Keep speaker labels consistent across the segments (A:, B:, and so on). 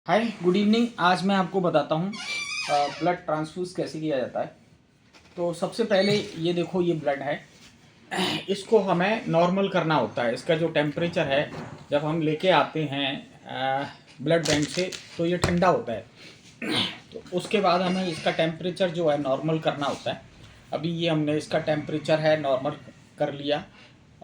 A: Hi good evening. आज मैं आपको बताता हूँ ब्लड ट्रांसफ्यूज़ कैसे किया जाता है। तो सबसे पहले ये देखो, ये ब्लड है, इसको हमें नॉर्मल करना होता है। इसका जो टेम्परेचर है जब हम लेके आते हैं ब्लड बैंक से तो ये ठंडा होता है। तो उसके बाद हमें इसका टेम्परेचर जो है नॉर्मल करना होता है। अभी ये हमने इसका टेम्परेचर है नॉर्मल कर लिया।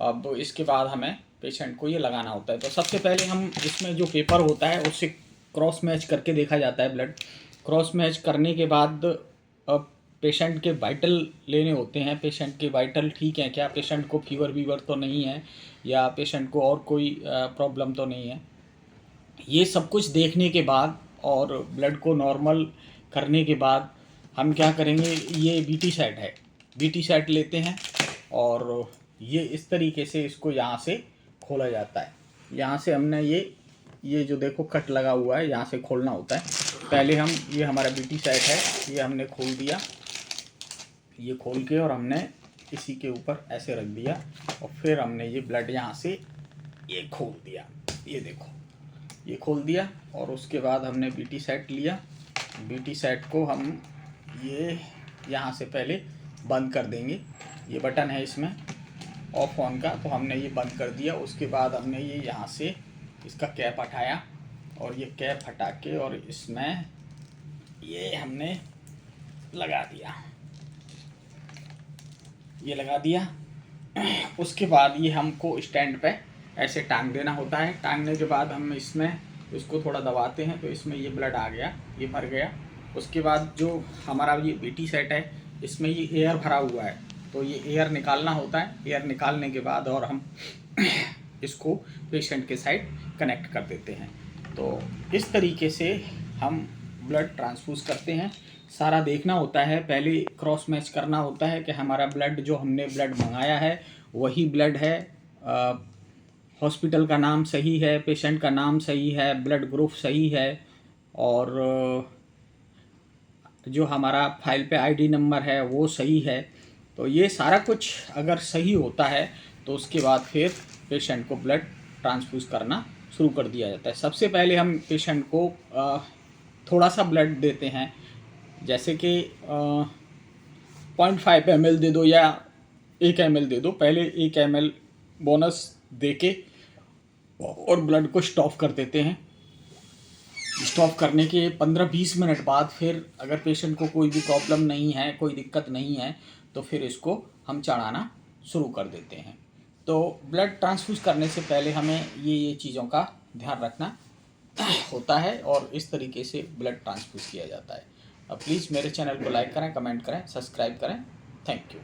A: अब इसके बाद हमें पेशेंट को ये लगाना होता है। तो सबसे पहले हम इसमें जो पेपर होता है उससे क्रॉस मैच करके देखा जाता है ब्लड। क्रॉस मैच करने के बाद अब पेशेंट के वाइटल लेने होते हैं। पेशेंट के वाइटल ठीक हैं क्या, पेशेंट को फीवर वीवर तो नहीं है, या पेशेंट को और कोई प्रॉब्लम तो नहीं है। ये सब कुछ देखने के बाद और ब्लड को नॉर्मल करने के बाद हम क्या करेंगे, ये बीटी सेट है, बीटी सेट लेते हैं और ये इस तरीके से इसको यहाँ से खोला जाता है। यहाँ से हमने ये जो देखो कट लगा हुआ है, यहाँ से खोलना होता है। पहले हम ये हमारा बीटी सेट है, ये हमने खोल दिया, ये खोल के और हमने इसी के ऊपर ऐसे रख दिया और फिर हमने ये ब्लड यहाँ से ये खोल दिया। ये देखो, ये खोल दिया और उसके बाद हमने बीटी सेट लिया। बीटी सेट को हम ये यहाँ से पहले बंद कर देंगे। ये बटन है इसमें ऑफ ऑन का, तो हमने ये बंद कर दिया। उसके बाद हमने ये यहाँ से इसका कैप हटाया और ये कैप हटा के और इसमें ये हमने लगा दिया, ये लगा दिया। उसके बाद ये हमको स्टैंड पे ऐसे टांग देना होता है। टांगने के बाद हम इसमें इसको थोड़ा दबाते हैं तो इसमें ये ब्लड आ गया, ये भर गया। उसके बाद जो हमारा ये बीटी सेट है इसमें ये एयर भरा हुआ है, तो ये एयर निकालना होता है। एयर निकालने के बाद और हम इसको पेशेंट के साइड कनेक्ट कर देते हैं। तो इस तरीके से हम ब्लड ट्रांसफ्यूज़ करते हैं। सारा देखना होता है, पहले क्रॉस मैच करना होता है कि हमारा ब्लड जो हमने ब्लड मंगाया है वही ब्लड है, हॉस्पिटल का नाम सही है, पेशेंट का नाम सही है, ब्लड ग्रुप सही है और जो हमारा फाइल पे आईडी नंबर है वो सही है। तो ये सारा कुछ अगर सही होता है तो उसके बाद फिर पेशेंट को ब्लड ट्रांसफ्यूज़ करना शुरू कर दिया जाता है। सबसे पहले हम पेशेंट को थोड़ा सा ब्लड देते हैं, जैसे कि 0.5 ml दे दो या 1 ml दे दो। पहले 1 ml बोनस दे के और ब्लड को स्टॉप कर देते हैं। स्टॉप करने के 15-20 मिनट बाद फिर अगर पेशेंट को कोई भी प्रॉब्लम नहीं है, कोई दिक्कत नहीं है, तो फिर इसको हम चढ़ाना शुरू कर देते हैं। तो ब्लड ट्रांसफ्यूज़ करने से पहले हमें ये चीज़ों का ध्यान रखना होता है और इस तरीके से ब्लड ट्रांसफ्यूज़ किया जाता है। अब प्लीज़ मेरे चैनल को लाइक करें, कमेंट करें, सब्सक्राइब करें। Thank you.